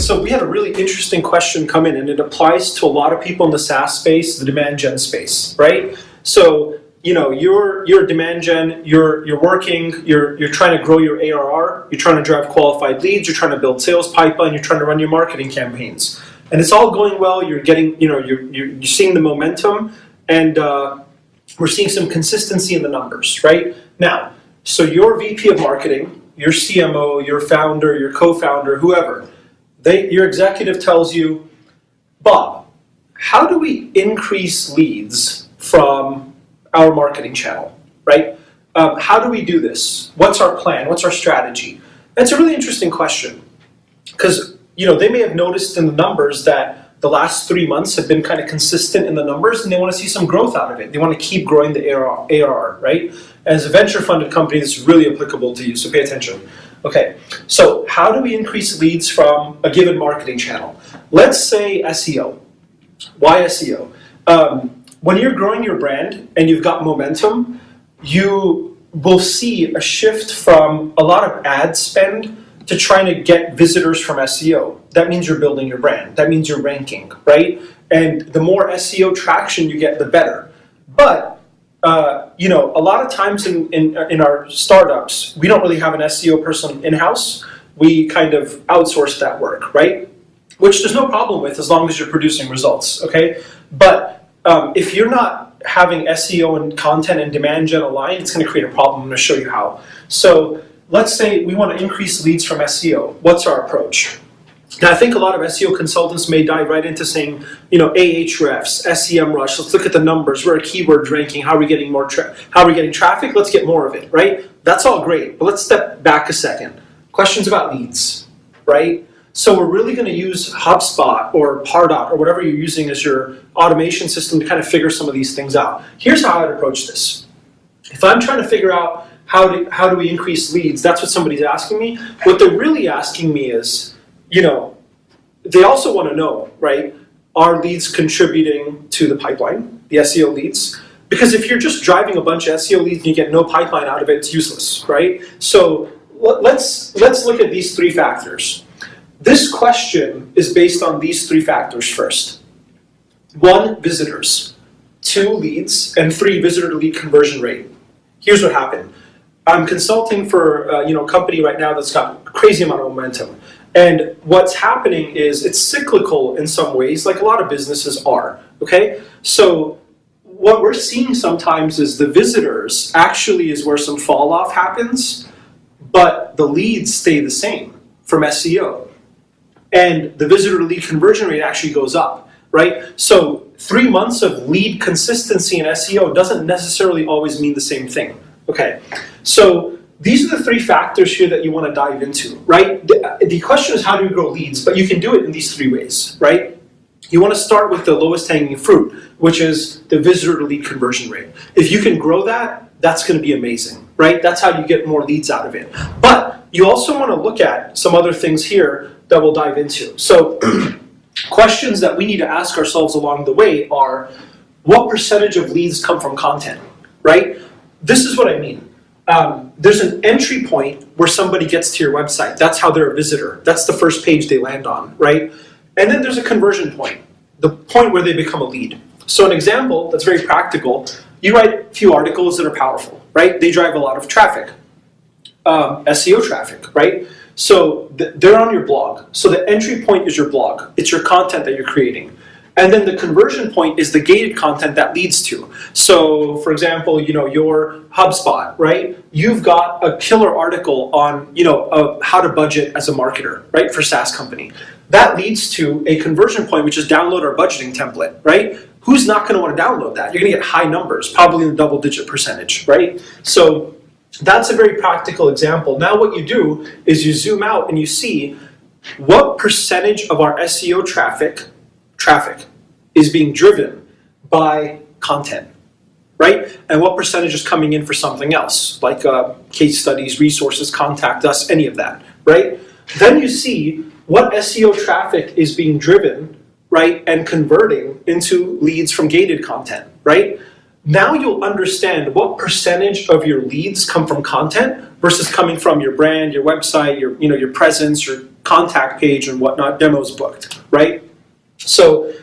so we had a really interesting question come in, and it applies to a lot of people in the SaaS space, the demand gen space, right? So, you're demand gen, you're working, you're trying to grow your ARR, you're trying to drive qualified leads, you're trying to build sales pipeline, you're trying to run your marketing campaigns, and it's all going well. You're getting, you're seeing the momentum, and we're seeing some consistency in the numbers, right? Now, so your VP of marketing, your CMO, your founder, your co-founder, whoever, your executive tells you, Bob, how do we increase leads from our marketing channel, right? How do we do this? What's our plan? What's our strategy? That's a really interesting question, because they may have noticed in the numbers that the last 3 months have been kind of consistent in the numbers, and they want to see some growth out of it. They want to keep growing the ARR, right? As a venture-funded company, this is really applicable to you, so pay attention. Okay, so how do we increase leads from a given marketing channel? Let's say SEO. Why SEO? When you're growing your brand and you've got momentum, you will see a shift from a lot of ad spend to trying to get visitors from SEO. That means you're building your brand. That means you're ranking, right? And the more SEO traction you get, the better. But a lot of times in our startups, we don't really have an SEO person in-house. We kind of outsource that work, right? Which there's no problem with as long as you're producing results, okay? But if you're not having SEO and content and demand gen aligned, it's going to create a problem. I'm going to show you how. So let's say we want to increase leads from SEO. What's our approach? Now, I think a lot of SEO consultants may dive right into saying, Ahrefs, SEMrush. Let's look at the numbers. We're a keywords ranking. How are we getting how are we getting traffic? Let's get more of it, right? That's all great, but let's step back a second. Questions about leads, right? So we're really going to use HubSpot or Pardot or whatever you're using as your automation system to kind of figure some of these things out. Here's how I'd approach this. If I'm trying to figure out how do we increase leads, that's what somebody's asking me. What they're really asking me is, they also want to know, right, are leads contributing to the pipeline, the SEO leads? Because if you're just driving a bunch of SEO leads and you get no pipeline out of it, it's useless, right? So let's look at these 3 factors. This question is based on these 3 factors first. 1, visitors. 2, leads. And 3, visitor to lead conversion rate. Here's what happened. I'm consulting for a company right now that's got a crazy amount of momentum. And what's happening is it's cyclical in some ways, like a lot of businesses are, okay? So what we're seeing sometimes is the visitors actually is where some fall off happens, but the leads stay the same from SEO. And the visitor to lead conversion rate actually goes up, right? So 3 months of lead consistency in SEO doesn't necessarily always mean the same thing. Okay, so these are the 3 factors here that you want to dive into, right? The question is how do we grow leads, but you can do it in these 3 ways, right? You want to start with the lowest hanging fruit, which is the visitor to lead conversion rate. If you can grow that, that's going to be amazing, right? That's how you get more leads out of it. But you also want to look at some other things here that we'll dive into. So questions that we need to ask ourselves along the way are, what percentage of leads come from content, right? This is what I mean. There's an entry point where somebody gets to your website. That's how they're a visitor. That's the first page they land on, right? And then there's a conversion point, the point where they become a lead. So an example that's very practical, you write a few articles that are powerful, right? They drive a lot of traffic, SEO traffic, right? So they're on your blog. So the entry point is your blog. It's your content that you're creating. And then the conversion point is the gated content that leads to. So for example, your HubSpot, right? You've got a killer article on, how to budget as a marketer, right? For SaaS company. That leads to a conversion point, which is download our budgeting template, right? Who's not going to want to download that? You're going to get high numbers, probably in the double-digit percentage, right? So that's a very practical example. Now what you do is you zoom out and you see what percentage of our SEO traffic is being driven by content, right? And what percentage is coming in for something else, like case studies, resources, contact us, any of that, right? Then you see what SEO traffic is being driven, right, and converting into leads from gated content, right? Now you'll understand what percentage of your leads come from content versus coming from your brand, your website, your presence, your contact page and whatnot, demos booked, right? So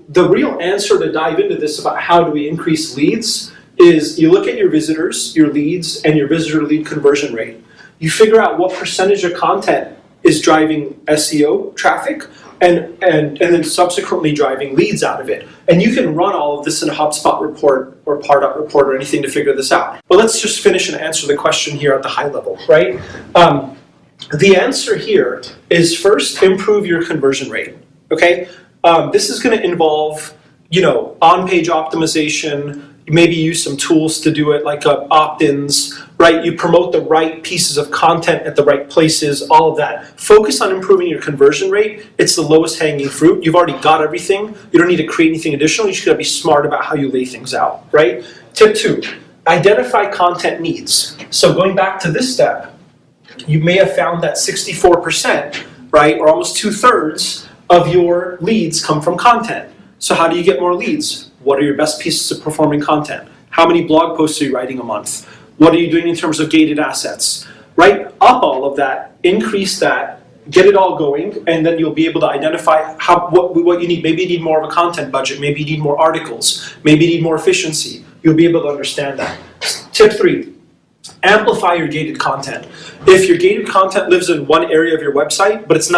the real answer to dive into this about how do we increase leads is you look at your visitors, your leads, and your visitor lead conversion rate. You figure out what percentage of content is driving SEO traffic and then subsequently driving leads out of it. And you can run all of this in a HubSpot report or Pardot report or anything to figure this out. But let's just finish and answer the question here at the high level, right? The answer here is first, improve your conversion rate, okay? This is going to involve, on-page optimization. Maybe use some tools to do it, like opt-ins, right? You promote the right pieces of content at the right places, all of that. Focus on improving your conversion rate. It's the lowest hanging fruit. You've already got everything. You don't need to create anything additional. You just gotta be smart about how you lay things out, right? Tip 2, identify content needs. So going back to this step, you may have found that 64%, right, or almost 2/3 of your leads come from content. So how do you get more leads? What are your best pieces of performing content? How many blog posts are you writing a month? What are you doing in terms of gated assets? Write up all of that, increase that, get it all going, and then you'll be able to identify what you need. Maybe you need more of a content budget. Maybe you need more articles. Maybe you need more efficiency. You'll be able to understand that. Tip 3, amplify your gated content. If your gated content lives in one area of your website, but it's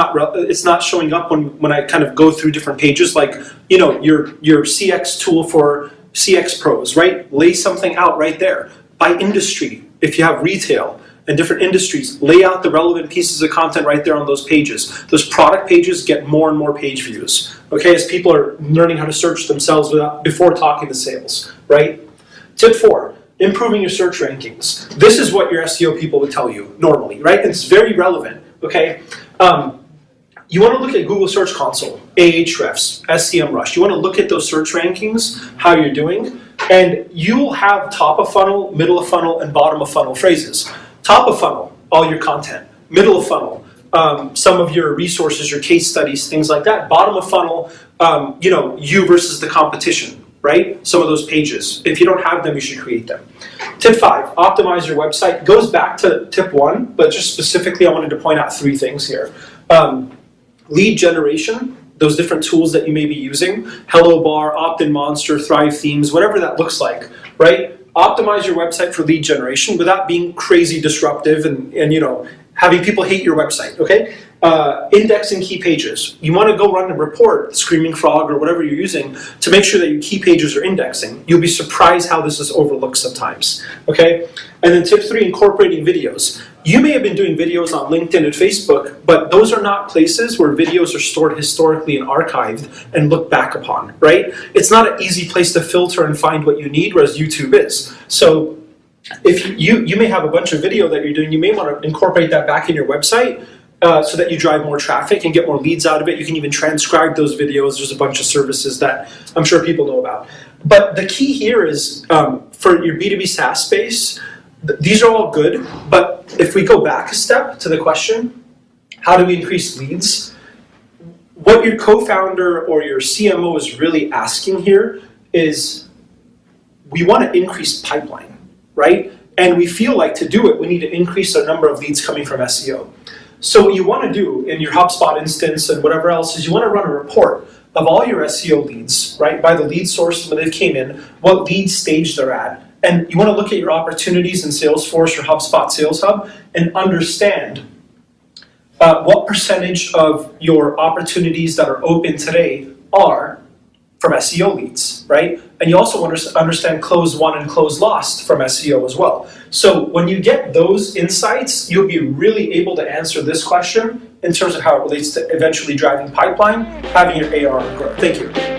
not showing up when I kind of go through different pages, like your CX tool for CX pros, right? Lay something out right there. By industry, if you have retail and different industries, lay out the relevant pieces of content right there on those pages. Those product pages get more and more page views, okay, as people are learning how to search themselves before talking to sales, right? Tip 4, improving your search rankings. This is what your SEO people would tell you normally, right? It's very relevant, okay? You want to look at Google Search Console, Ahrefs, SEMrush. You want to look at those search rankings, how you're doing, and you'll have top of funnel, middle of funnel, and bottom of funnel phrases. Top of funnel, all your content. Middle of funnel, some of your resources, your case studies, things like that. Bottom of funnel, you versus the competition, right? Some of those pages. If you don't have them, you should create them. Tip 5, optimize your website. Goes back to tip 1, but just specifically I wanted to point out 3 things here. Lead generation, those different tools that you may be using, Hello Bar, Opt-in Monster, Thrive Themes, whatever that looks like, right? Optimize your website for lead generation without being crazy disruptive and having people hate your website, okay? Indexing key pages. You want to go run a report, Screaming Frog or whatever you're using, to make sure that your key pages are indexing. You'll be surprised how this is overlooked sometimes, okay? And then tip 3, incorporating videos. You may have been doing videos on LinkedIn and Facebook, but those are not places where videos are stored historically and archived and looked back upon, right? It's not an easy place to filter and find what you need, whereas YouTube is. So if you may have a bunch of video that you're doing, you may want to incorporate that back in your website so that you drive more traffic and get more leads out of it. You can even transcribe those videos. There's a bunch of services that I'm sure people know about. But the key here is for your B2B SaaS space, these are all good, but if we go back a step to the question, how do we increase leads? What your co-founder or your CMO is really asking here is, we want to increase pipeline, right? And we feel like to do it, we need to increase the number of leads coming from SEO. So what you want to do in your HubSpot instance and whatever else is you want to run a report of all your SEO leads, right? By the lead source when they came in, what lead stage they're at. And you want to look at your opportunities in Salesforce or HubSpot Sales Hub and understand what percentage of your opportunities that are open today are from SEO leads, right? And you also want to understand close won and close lost from SEO as well. So when you get those insights, you'll be really able to answer this question in terms of how it relates to eventually driving pipeline, having your ARR grow. Thank you.